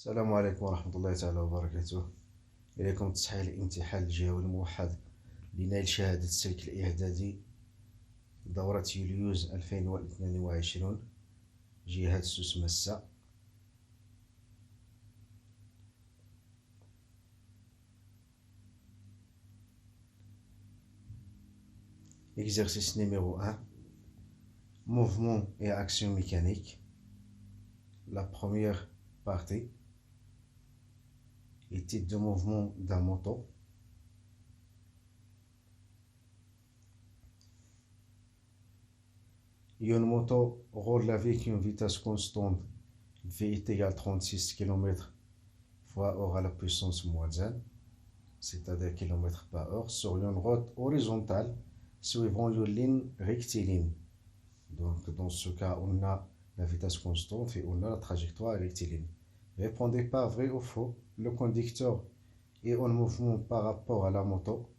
السلام عليكم ورحمة الله تعالى وبركاته. إليكم تصحيح الامتحان الجهوي الموحد لنيل شهادة السلك الإعدادي دورة يوليوز 2022 جهة سوس مسا. Exercice numéro 1. Mouvement et action mécanique. La première partie. Les types de mouvement d'un moto. Une moto roule avec une vitesse constante V est égal à 36 km fois heure à la puissance moins 1, c'est-à-dire km par heure, sur une route horizontale suivant une ligne rectiligne. Donc dans ce cas, on a la vitesse constante et on a la trajectoire rectiligne. Répondez pas vrai ou faux. Le conducteur est en mouvement par rapport à la moto.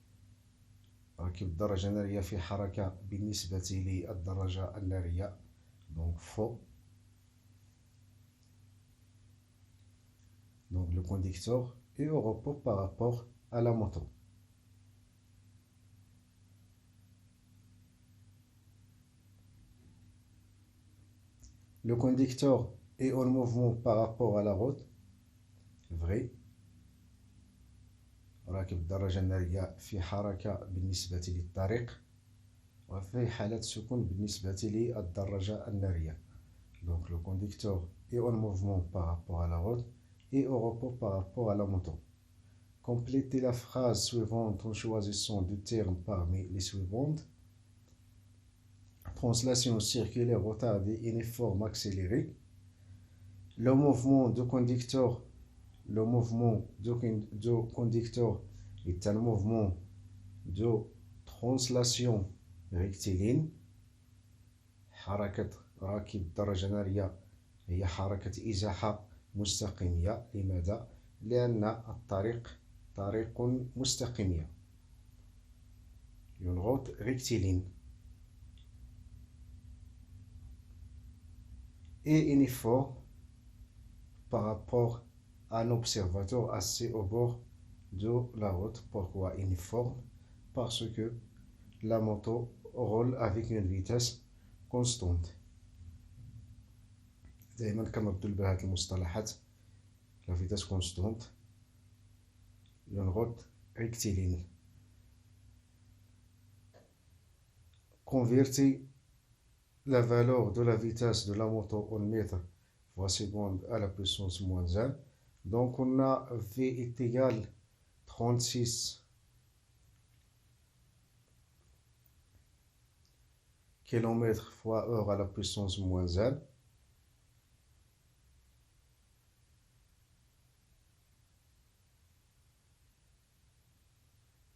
راكب الدراجة النارية في حركة بالنسبة للدراجة النارية. Donc faux. Donc le conducteur est au repos par rapport à la moto. Le conducteur est en mouvement par rapport à la route. Vrai. راكب الدراجة النارية في حركة بالنسبة للطريق وفي حالة سكون بالنسبة للدراجة النارية. Donc le conducteur est en mouvement par rapport à la route et au repos par rapport à la moto. Complétez la phrase suivante en choisissant deux termes parmi les suivantes. Translation circulaire retardée, uniforme, accélérée. Le mouvement du conducteur est un mouvement de translation rectiligne. حركة راكب الدراجة النارية هي حركة إزاحة مستقيمية. لماذا؟ لأن الطريق طريق مستقيمية. Une route rectiligne. Et uniforme par rapport à un observateur assis au bord de la route. Pourquoi uniforme? Parce que la moto roule avec une vitesse constante. دائما كنردو بهاد المصطلحات. La vitesse constante. Une route rectiligne. Convertis la valeur de la vitesse de la moto en mètres fois seconde à la puissance moins 1. Donc on a V est égal 36 km fois heure à la puissance moins 1.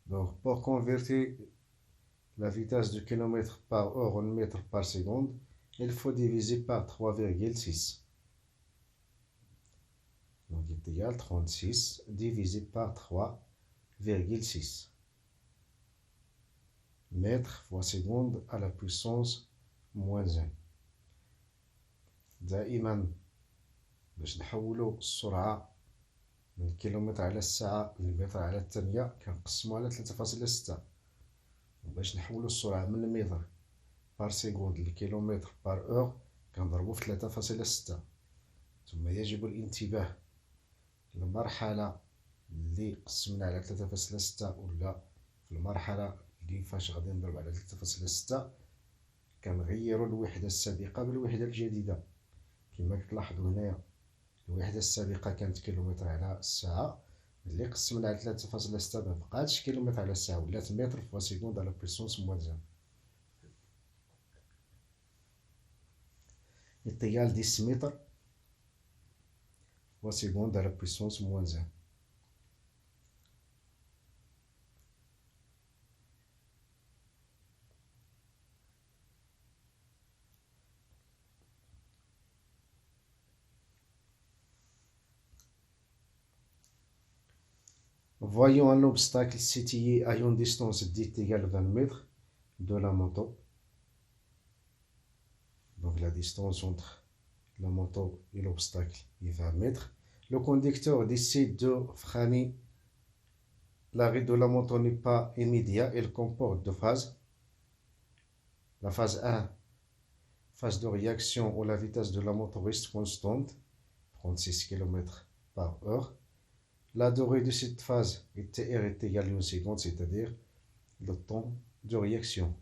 Donc pour convertir la vitesse de km par heure en mètres par seconde, il faut diviser par 3,6. Donc il est égal à 36 divisé par 3,6 mètres fois seconde à la puissance moins 1. دائما باش نحولوا السرعة من الكيلومتر على الساعة للمتر على الثانية كنقسموا على 3.6. وباش نحولوا السرعة من المتر بار سيكوند للكيلومتر بار اور كنضربوا في 3.6. ثم يجب الانتباه المرحلة اللي قسمنا على 3.6 ولا في المرحلة اللي فاش غادي نضرب على 3.6 كنغيروا الوحدة السابقة بالوحدة الجديدة. كما كتلاحظوا هنايا الوحدة السابقة كانت كيلومتر على الساعة، اللي قسمنا على 3.6 مبقاتش كيلومتر على الساعة ولات متر فوا سيكوند على بويسونس موان 1. est égal 10 mètres fois seconde à la puissance moins 1. Voyons un obstacle situé à une distance dite égale à 20 mètres de la moto. Donc la distance entre la moto et l'obstacle est 20 mètres. Le conducteur décide de freiner. L'arrêt de la moto n'est pas immédiat, il comporte deux phases. La phase 1, phase de réaction où la vitesse de la moto reste constante, 36 km/h. La durée de cette phase TR est égale à 1 seconde, c'est-à-dire le temps de réaction.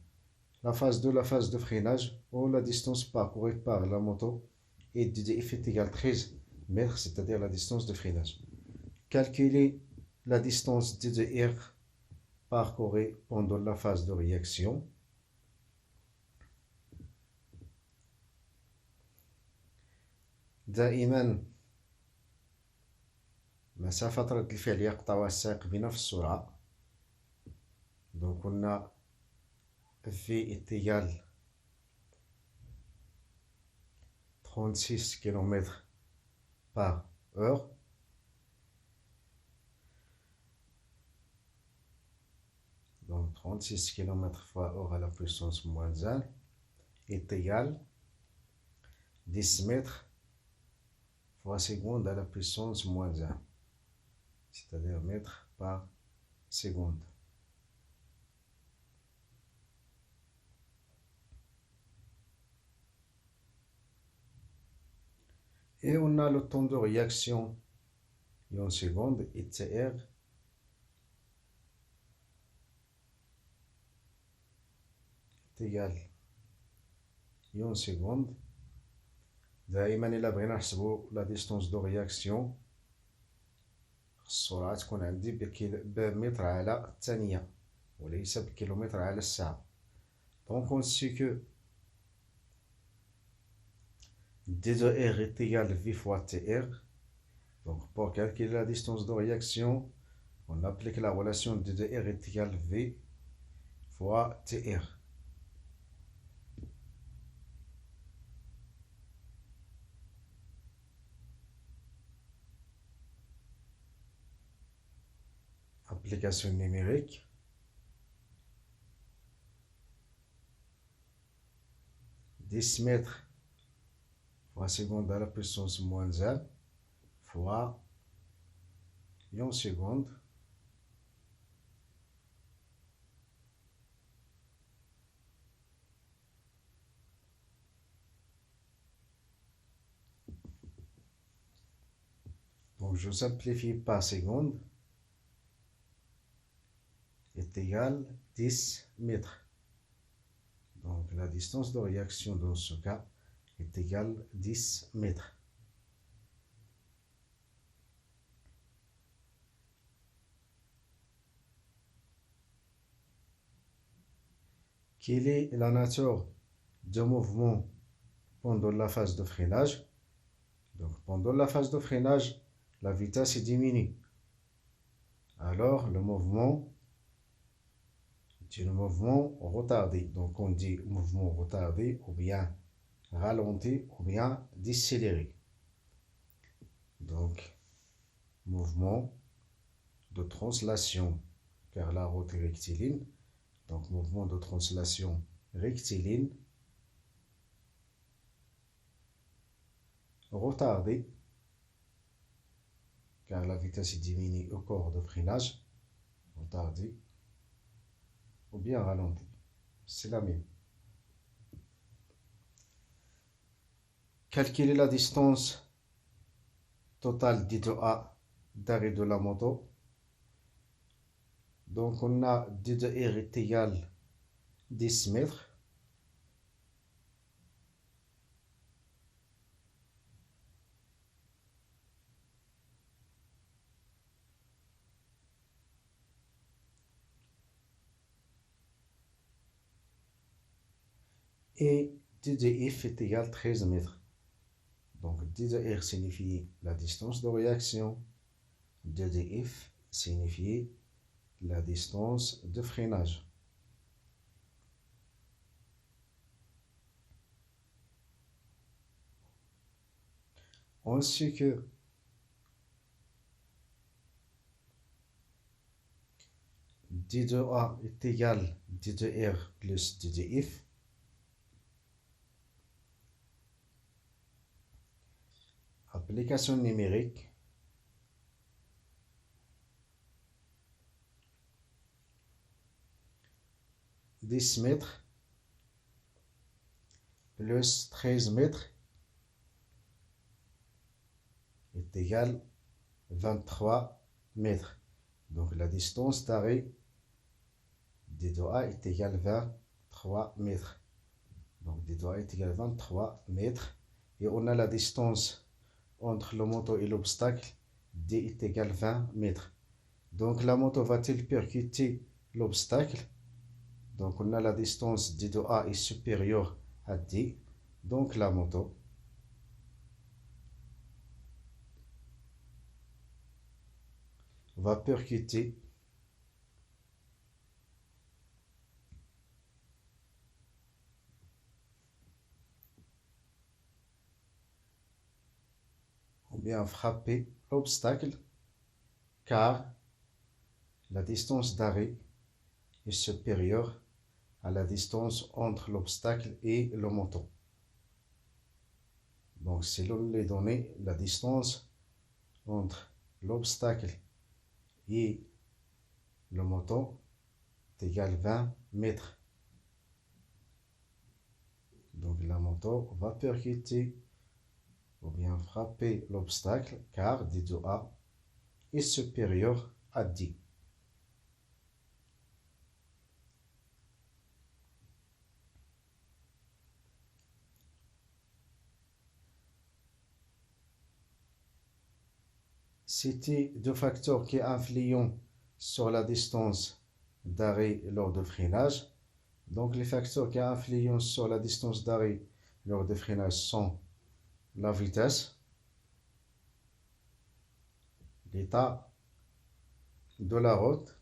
La phase 2, la phase de freinage, où la distance parcourue par la moto est DDF est égale à 13 mètres, c'est-à-dire la distance de freinage. Calculer la distance DDR parcourue pendant la phase de réaction. دائما مسافة رد الفعل يقطعها السائق بنفس السرعة. دونك قلنا V est égal 36 km/h. Donc 36 km/h à la puissance moins 1 est égal 10 mètres fois seconde à la puissance moins 1, c'est-à-dire mètres par seconde. Et on a le temps de réaction en seconde, ITR est égal en seconde. دائما إلا بغينا نحسبو لا ديستونس دو رياكسيون السرعة تكون عندي بمتر على الثانية وليس بكيلومتر على الساعة. Donc on sait que D de R est égal à V fois TR. Donc pour calculer la distance de réaction, on applique la relation D de R est égal à V fois TR. Application numérique. Dix mètres fois seconde à la puissance moins 1 fois en seconde. Donc je simplifie par seconde est égal à 10 mètres. Donc la distance de réaction dans ce cas est égale à 10 mètres. Quelle est la nature du mouvement pendant la phase de freinage? Donc pendant la phase de freinage, la vitesse est diminuée. Alors le mouvement est un mouvement retardé. Donc on dit mouvement retardé ou bien ralenti ou bien décéléré. Donc mouvement de translation, car la route est rectiligne. Donc mouvement de translation rectiligne retardé, car la vitesse est diminuée au corps de freinage, retardé ou bien ralenti, c'est la même. Calculer la distance totale d de A d'arrêt de la moto. Donc on a d de R est égal à 10 mètres. Et d de F est égal à 13 mètres. Donc d de R signifie la distance de réaction, d de F signifie la distance de freinage. On sait que d de A est égal à d de R plus d de F. Application numérique. 10 mètres plus 13 mètres est égal 23 mètres. Donc la distance d'arrêt des doigts est égale 23 mètres. Donc des doigts est égal 23 mètres. Et on a la distance entre la moto et l'obstacle, D est égal 20 mètres. Donc la moto va-t-elle percuter l'obstacle? Donc on a la distance D de A est supérieure à D. Donc la moto va percuter ou bien frapper l'obstacle, car la distance d'arrêt est supérieure à la distance entre l'obstacle et le moto. Donc selon les données, la distance entre l'obstacle et le moto est égale 20 mètres. Donc la moto va percuter ou bien frapper l'obstacle, car D de A est supérieur à D. C'était deux facteurs qui influent sur la distance d'arrêt lors du freinage. Donc les facteurs qui influent sur la distance d'arrêt lors du freinage sont la vitesse, l'état de la route,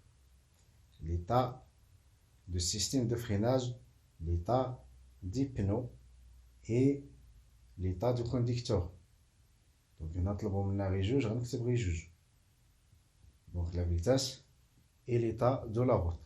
l'état du système de freinage, l'état des pneus et l'état du conducteur. Donc نطلبوا منا غير جوج غنكتب غير جوج. Donc la vitesse et l'état de la route.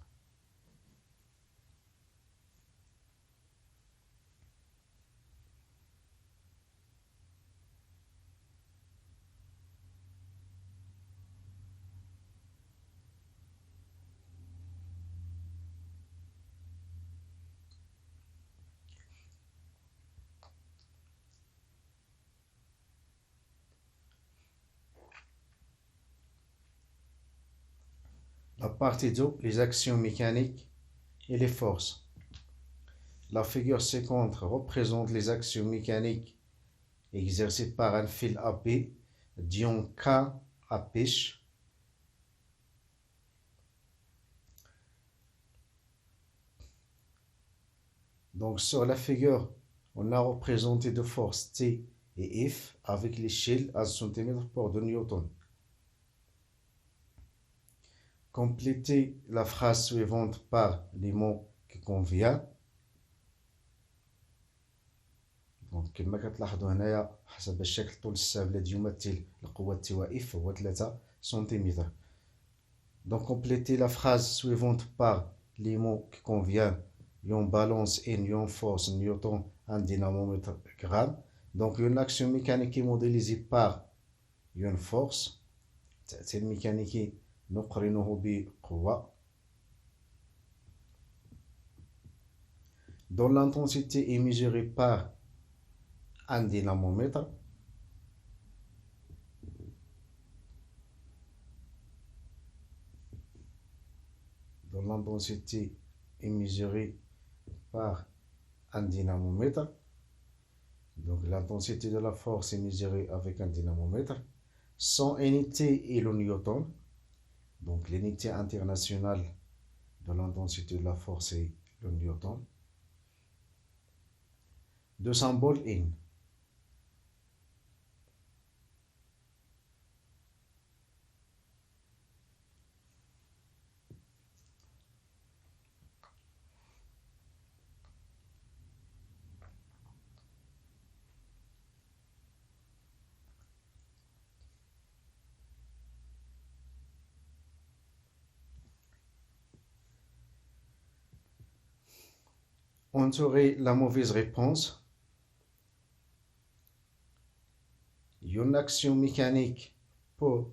La partie 2, les actions mécaniques et les forces. La figure ci-contre représente les actions mécaniques exercées par un fil à B d'ion K à pêche. Donc sur la figure, on a représenté deux forces T et F avec l'échelle à cm pour 2 newtons. Complétez la phrase suivante par les mots qui conviennent. Donc كما كتلاحظوا هنايا حسب الشكل طول السهم الذي يمثل القوة T F هو 3 سنتيمتر. Donc complétez la phrase suivante par les mots qui conviennent. Une balance et une force newton, un dynamomètre gramme. Donc une action mécanique est modélisée par une force. التأثير الميكانيكي نقرنه بقوة. dont l'intensité est mesurée par un dynamomètre. Dont l'intensité est mesurée par un dynamomètre. Donc l'intensité de la force est mesurée avec un dynamomètre. Son unité est le newton. Donc l'unité internationale de l'intensité de la force est le newton. De symbole N. Entourer la mauvaise réponse. Une action mécanique peut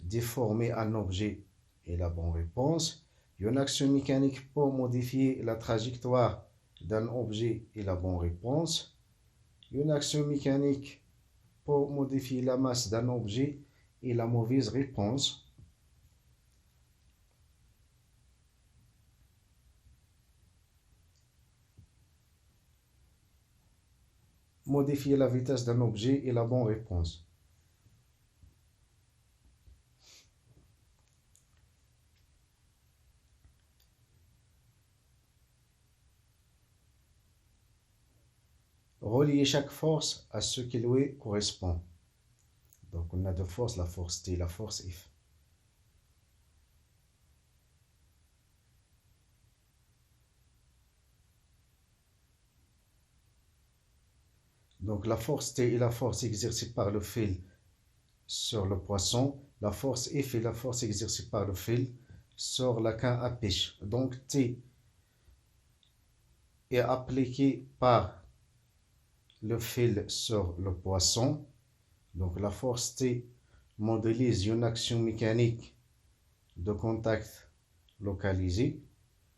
déformer un objet et la bonne réponse. Une action mécanique pour modifier la trajectoire d'un objet et la bonne réponse. Une action mécanique pour modifier la masse d'un objet et la mauvaise réponse. Modifier la vitesse d'un objet et la bonne réponse. Relier chaque force à ce qui lui correspond. Donc on a deux forces, la force T et la force F. Donc la force T est la force exercée par le fil sur le poisson. La force F est la force exercée par le fil sur la canne à pêche. Donc T est appliqué par le fil sur le poisson. Donc la force T modélise une action mécanique de contact localisé.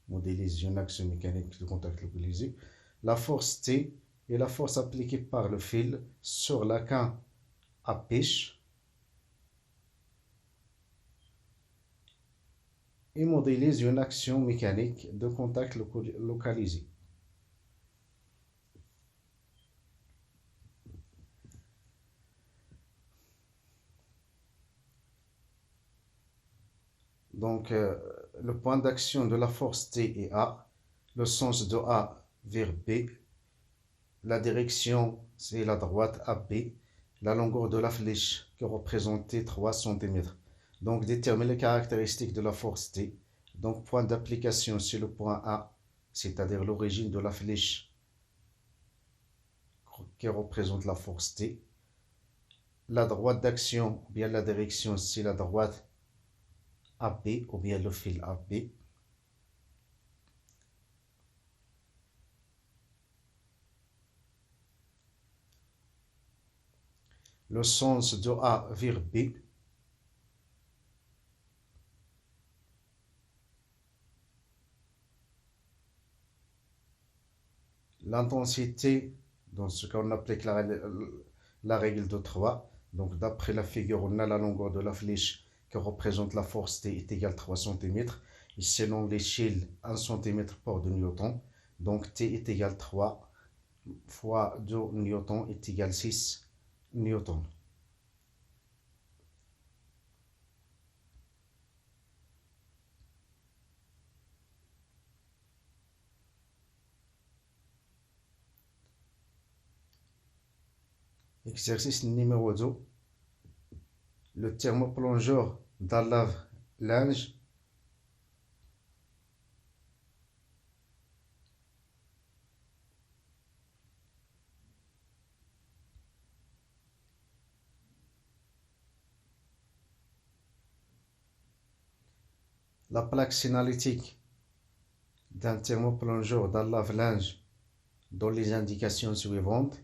Modélise une action mécanique de contact localisé. La force T est la force appliquée par le fil sur la canne à pêche et modélise une action mécanique de contact localisé. Donc, le point d'action de la force T est A, le sens de A vers B, la direction c'est la droite AB, la longueur de la flèche qui représentait 3 cm. Donc, détermine les caractéristiques de la force T. Donc, point d'application c'est le point A, c'est-à-dire l'origine de la flèche qui représente la force T. La droite d'action, bien la direction c'est la droite AB ou bien le fil AB. Le sens de A vers B. L'intensité, dans ce cas on applique la règle de 3. Donc d'après la figure, on a la longueur de la flèche qui représente la force T est égale à 3 cm. Et selon l'échelle, 1 cm par 2 newtons. Donc T est égal à 3 fois 2 newtons est égal à 6 newtons. Exercice numéro 2. Le thermoplongeur d'un lave-linge la plaque signalétique d'un thermoplongeur d'un lave-linge dans les indications suivantes: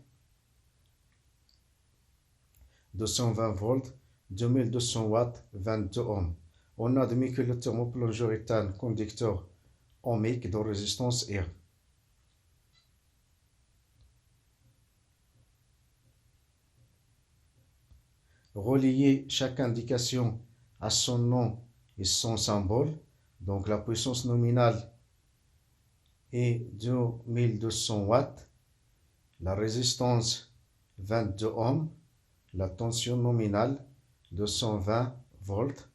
220 volts, 2200 watts, 22 ohms. On admet que le thermoplongeur est un conducteur ohmique de résistance R. Relier chaque indication à son nom et son symbole. Donc la puissance nominale est 2200 watts, la résistance 22 ohms, la tension nominale 220 volts.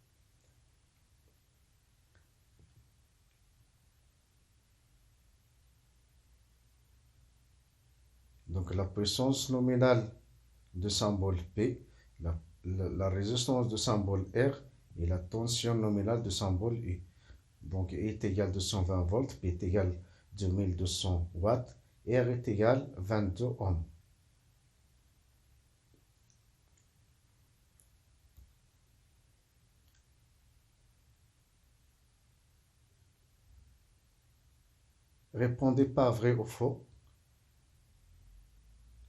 Donc la puissance nominale de symbole P, la résistance de symbole R et la tension nominale de symbole U. Donc E est égal à 220 volts, P est égal à 2200 watts, R est égal à 22 ohms. Répondez par vrai ou faux.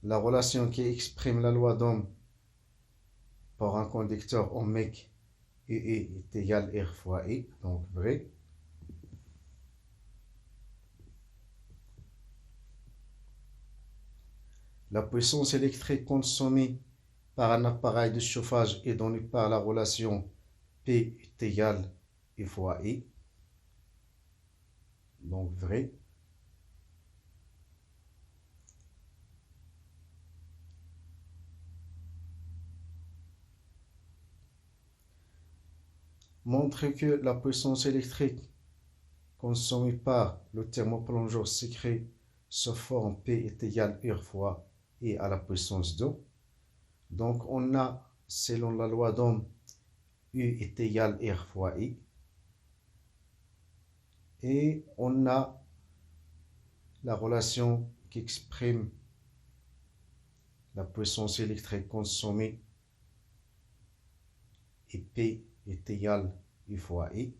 La relation qui exprime la loi d'Ohm pour un conducteur ohmique UE est égal à R fois I, donc vrai. La puissance électrique consommée par un appareil de chauffage est donnée par la relation P est égal I fois I. Donc vrai. Montrer que la puissance électrique consommée par le thermoplongeur s'écrit sous forme P est égal R fois I à la puissance 2. Donc on a, selon la loi d'Ohm, U est égal R fois I. Et on a la relation qui exprime la puissance électrique consommée et P est égal U fois I.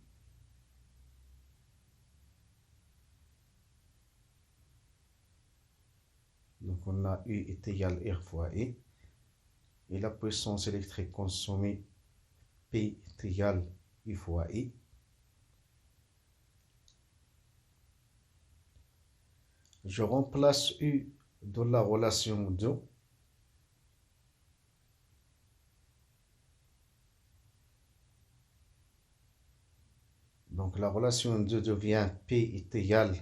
Donc on a U est égal R fois I. Et la puissance électrique consommée P est égal U fois I. Je remplace U dans la relation 2. Donc la relation 2 devient P est égal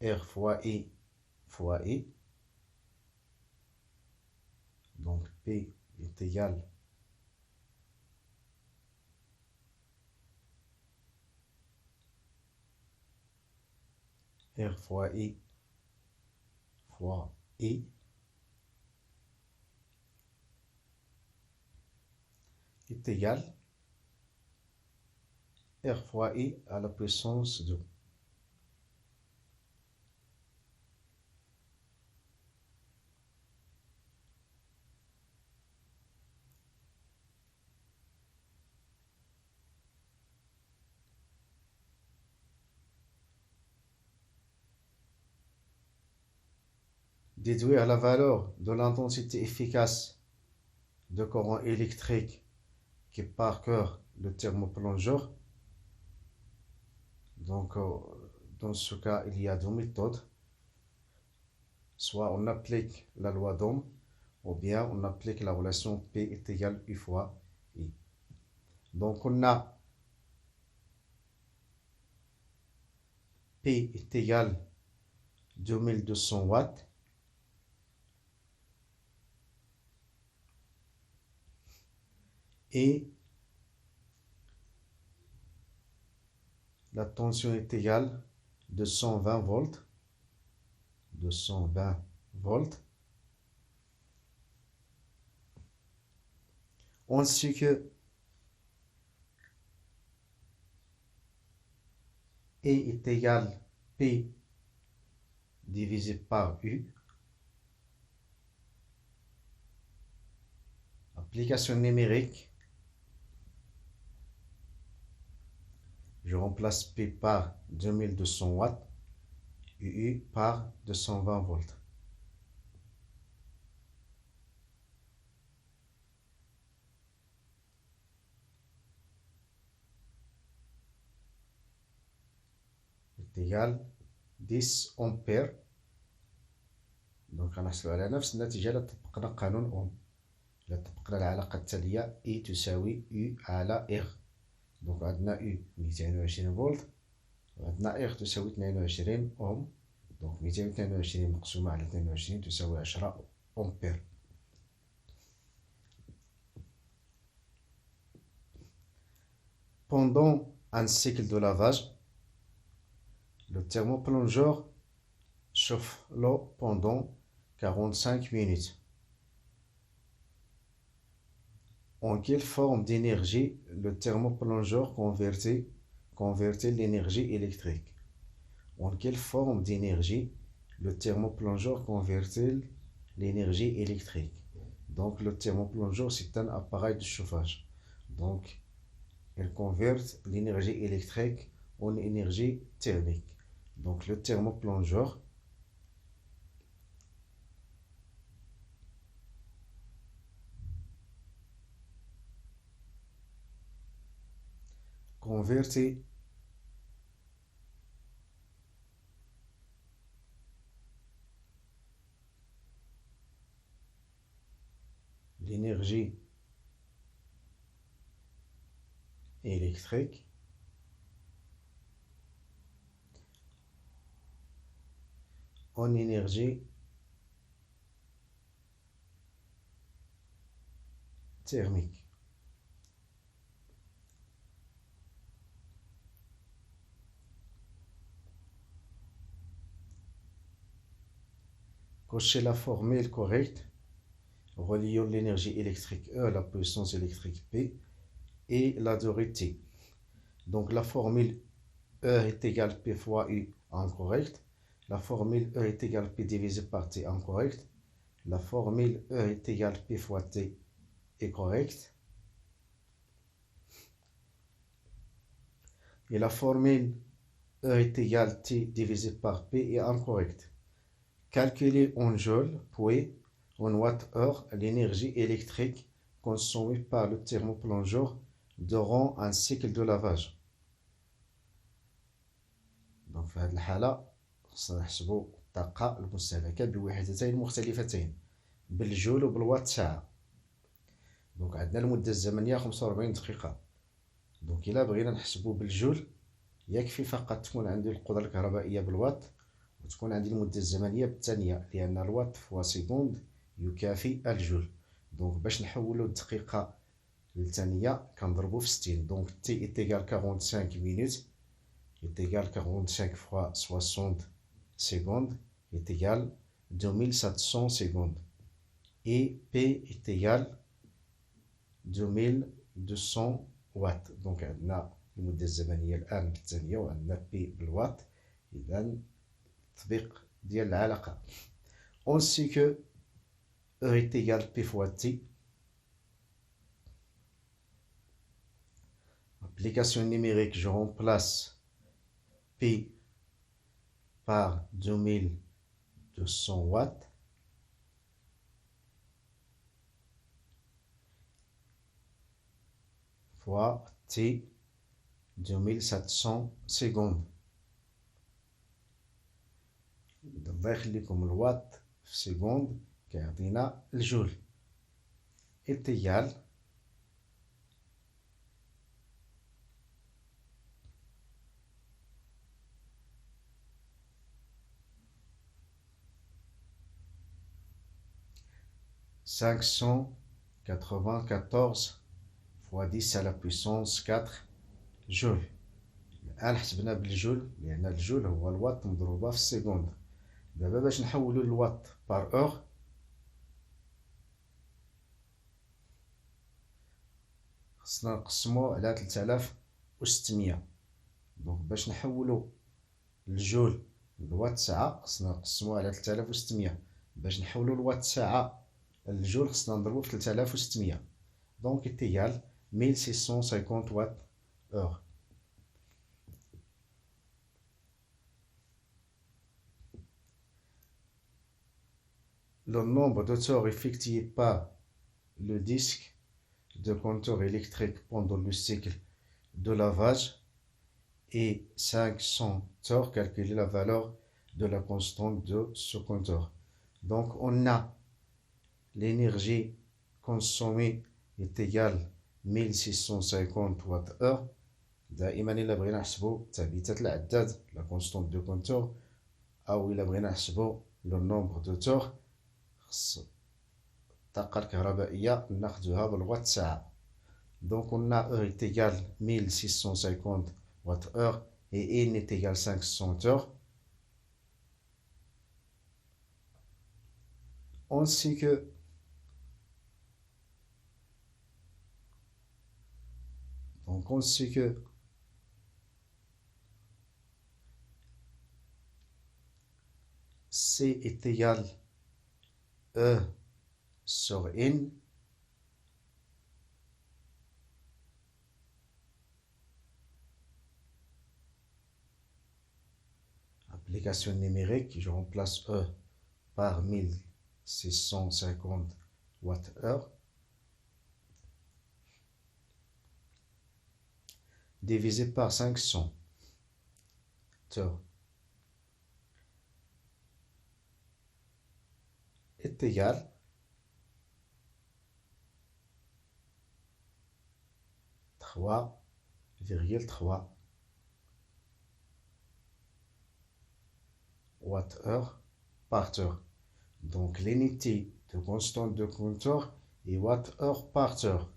R fois I fois I. Donc P est égal R fois I fois I est égal R fois I à la puissance 2. Déduire la valeur de l'intensité efficace de courant électrique qui parcourt le thermoplongeur. Donc, dans ce cas, il y a deux méthodes. Soit on applique la loi d'Ohm, ou bien on applique la relation P est égal U fois I. Donc, on a P est égal 2200 watts. Et la tension est égale de 120 volts. 220 volts. Ainsi que E est égal P divisé par U. Application numérique. Je remplace P par 2200 watts et U par 220 volts. est égal 10 أمبير. دونك غنحصلو على نفس النتيجة إلا طبقنا قانون أوم. إلا طبقنا العلاقة التالية E تساوي U على R. دونك عندنا U 220 فولت وعندنا R تساوي 22 أوم. دونك 222 مقسومة على 22 تساوي 10 أمبير. Pendant un cycle de lavage, le thermoplongeur chauffe l'eau pendant 45 minutes. En quelle forme d'énergie le thermoplongeur convertit l'énergie électrique? En quelle forme d'énergie le thermoplongeur convertit l'énergie électrique? Donc le thermoplongeur c'est un appareil de chauffage. Donc il convertit l'énergie électrique en énergie thermique. Donc le thermoplongeur convertit électrique en énergie thermique. Cochez la formule correcte reliant l'énergie électrique E à la puissance électrique P et la durée T. Donc la formule E est égale P fois U incorrecte. La formule E est égale P divisé par T incorrecte. La formule E est égale P fois T est correcte. Et la formule E est égale T divisé par P est incorrecte. Calculer en joules, puis en watts-heure l'énergie électrique consommée par le thermoplongeur durant un cycle de lavage. Donc في هذه الحالة خصنا نحسبوا الطاقة المستهلكة بوحدتين مختلفتين بالجول وبالوات ساعة. دونك عندنا المدة الزمنية 45 دقيقة. دونك إلا بغينا نحسبوا بالجول يكفي فقط تكون عندي القدرة الكهربائية بالوات وتكون عندي المدة الزمنية بالثانية، لأن الوات فوا سيكوند يكافي الجول. دونك باش نحولو الدقيقة للثانية كنضربو في 60. دونك تي est égal 45 minutes est égal 45 fois 60 secondes est égal 2700 secondes. Et P est égal 2200 watts. Donc عندنا المدة الزمنية الآن بالثانية وعندنا P بالوات. إذا تطبيق ديال العلاقة. On sait que E est égal P fois T. Application numérique, je remplace P par 2200 watts fois T 2700 secondes. الله يخليكم الوات في سكوند كيعطينا الجول est égal (594 fois 10 à la puissance 4 جول. الآن حسبنا بالجول لأن الجول هو الوات مضروبة في السكوند. دابا باش نحولو الوات بار اور خصنا نقسمو على 3600. دونك باش نحولو الجول لوات ساعة خصنا نقسمو على 3600. باش نحولو الوات ساعة الجول خصنا نضربو في 3600. دونك est égal 1650 watts heure. Le nombre de tours effectués par le disque de compteur électrique pendant le cycle de lavage est 500 tours. Calculer la valeur de la constante de ce compteur. Donc on a l'énergie consommée est égale 1650 watts-heure. دائما إلا بغينا نحسبو تثبيتات العداد la constante de compteur أو إلا بغينا نحسبو le nombre de tours خص الطاقة الكهربائية ناخدوها بالوات ساعة. Donc on a E est égal 1650 watts-heure et N est égal 500 heures. On sait que C est égal E sur N. Application numérique, je remplace E par 1650 watts-heure divisé par 500 heures est égal 1,3 Wh par heure. Donc l'unité de constante de compteur est Wh par heure.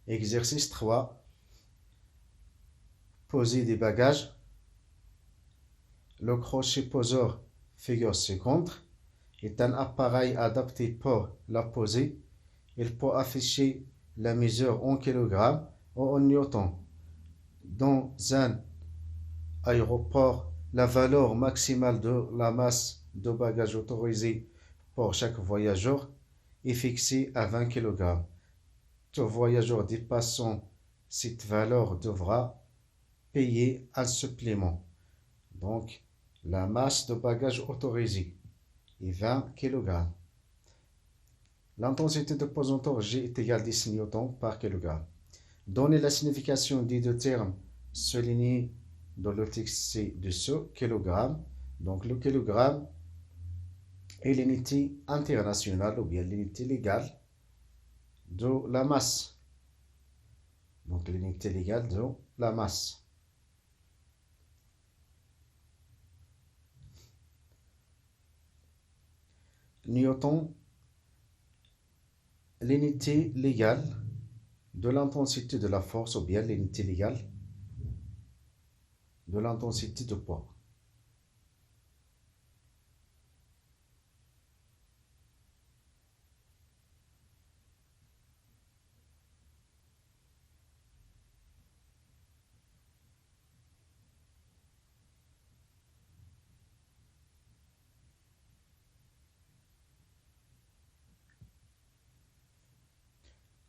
Exercice 3. Poser des bagages. Le crochet poseur figure ci-contre est un appareil adapté pour la poser. Il peut afficher la mesure en kilogrammes ou en newtons. Dans un aéroport, la valeur maximale de la masse de bagages autorisée pour chaque voyageur est fixée à 20 kg. Tout voyageur dépassant cette valeur devra payer un supplément. Donc, la masse de bagages autorisée est 20 kg. L'intensité de pesanteur G est égale à 10 newtons par kg. Donnez la signification des deux termes soulignés dans le texte ci-dessous, kilogramme. Donc, le kilogramme est l'unité internationale ou bien l'unité légale de la masse. Donc, l'unité légale de la masse. Newton, l'unité légale de l'intensité de la force ou bien l'unité légale de l'intensité de poids.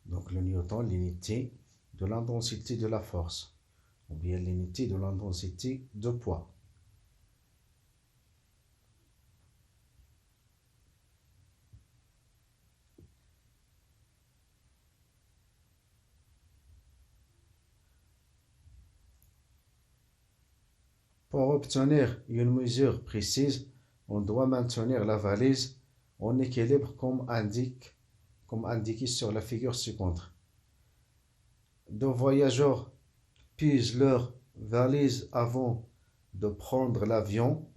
Donc le newton, l'unité de l'intensité de la force, ou bien l'unité de l'intensité de poids. Pour obtenir une mesure précise, on doit maintenir la valise en équilibre comme indiqué sur la figure ci-contre. Deux voyageurs puisent leur valise avant de prendre l'avion.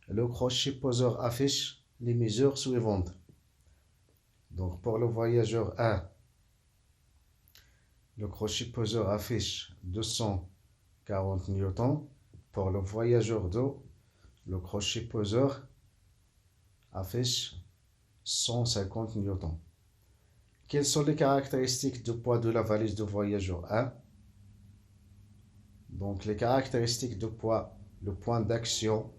Le crochet poseur affiche les mesures suivantes. Donc pour le voyageur 1, le crochet poseur affiche 240 newtons. Pour le voyageur 2, le crochet poseur affiche 150 newtons. Quelles sont les caractéristiques de poids de la valise du voyageur 1? Donc les caractéristiques de poids, le point d'action,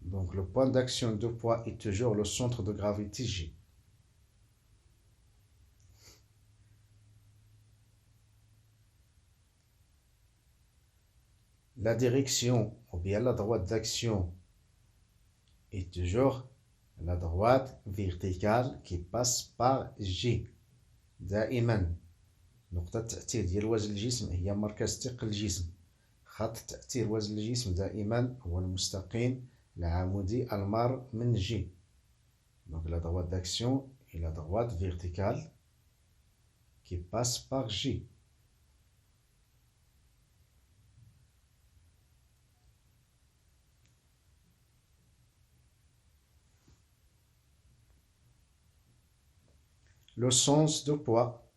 donc le point d'action de poids est toujours le centre de gravité G. La direction ou bien la droite d'action est toujours la droite verticale qui passe par G. دائما نقطة التأثير ديال وزن الجسم هي مركز ثقل الجسم. خط تأثير وزن الجسم دائما هو المستقيم العمودي المار من G. Donc la droite d'action est la droite verticale qui passe par G. Le sens de poids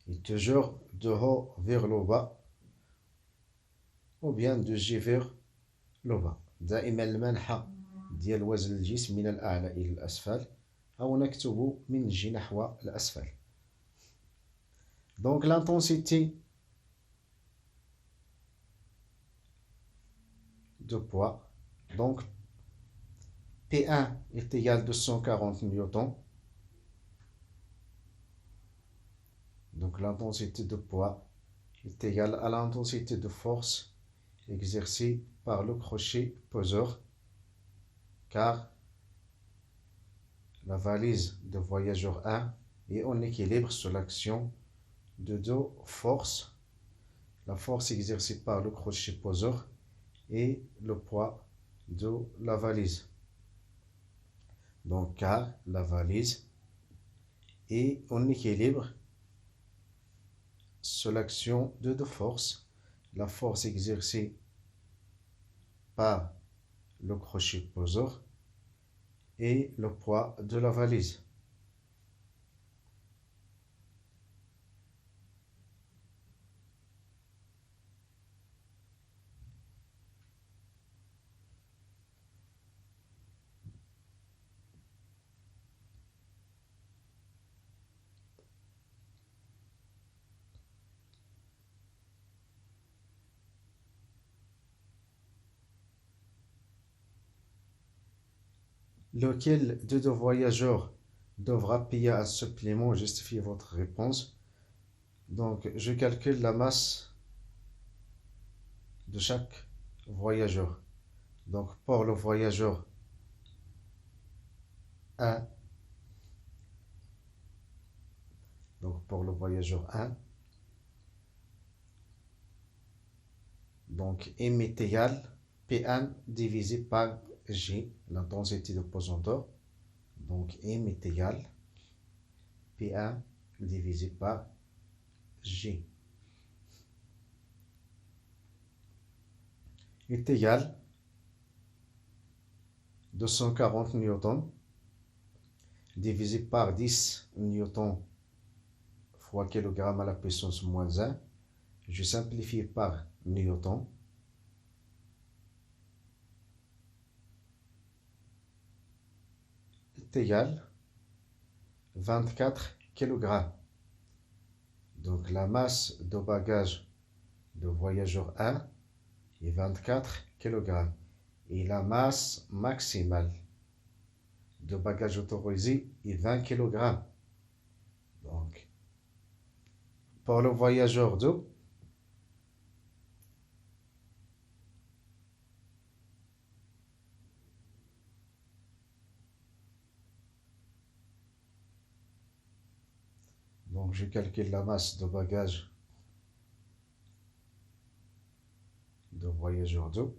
est toujours de haut vers le bas ou bien de G vers le bas. دائما المنحى ديال وزن الجسم من الأعلى إلى الأسفل أو نكتب من G نحو الأسفل. Donc l'intensité de poids, donc P1 est égal à 240 newtons. Donc l'intensité de poids est égale à l'intensité de force exercée par le crochet poseur, car la valise de voyageur 1 est en équilibre sous l'action de deux forces. la force exercée par le crochet poseur et le poids de la valise. Donc, car la valise est en équilibre sous l'action de deux forces, la force exercée par le crochet poseur et le poids de la valise. Lequel de deux voyageurs devra payer un supplément? Justifiez votre réponse. Donc, je calcule la masse de chaque voyageur. Donc, pour le voyageur 1, donc M est égal P1 divisé par G, l'intensité de pesanteur. Donc, M est égal P1 divisé par G est égal 240 newtons divisé par 10 newtons fois kilogramme à la puissance moins 1. Je simplifie par newton. Est égal 24 kg. Donc la masse de bagage de voyageur 1 est 24 kg. Et la masse maximale de bagage autorisé est 20 kg. Donc, pour le voyageur 2, donc je calcule la masse de bagage de voyageur 2.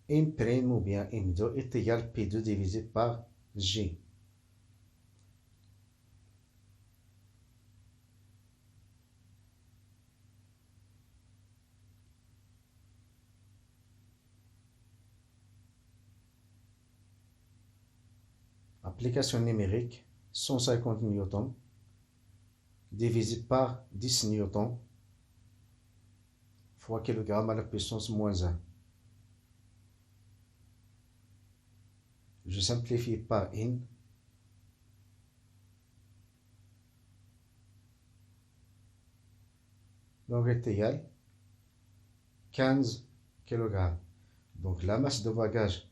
M' ou bien M2 est égal P2 divisé par G. Application numérique, 150 newtons divisé par 10 newtons fois kilogramme à la puissance moins 1. Je simplifie par N. Donc est égal 15 kg. Donc la masse de bagage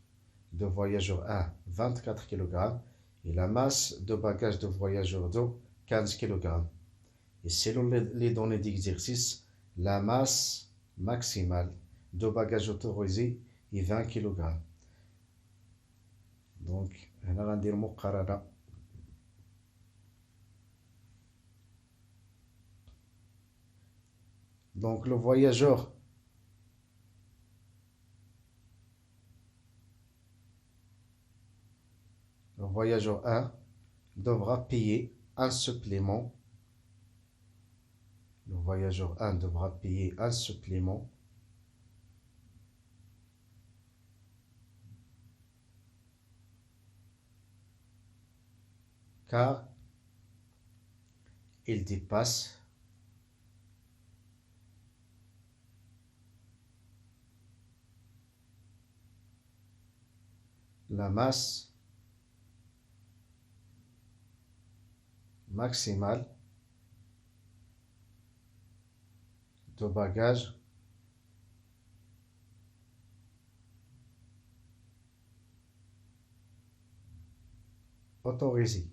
de voyageur 1, 24 kg. Et la masse de bagage de voyageur 2, 15 kg. Et selon les données d'exercice, la masse maximale de bagage autorisé est 20 kg. Donc, on va dire مقارنة. Donc, le voyageur Le voyageur 1 devra payer un supplément. Le voyageur 1 devra payer un supplément car il dépasse la masse maximale de bagage autorisé.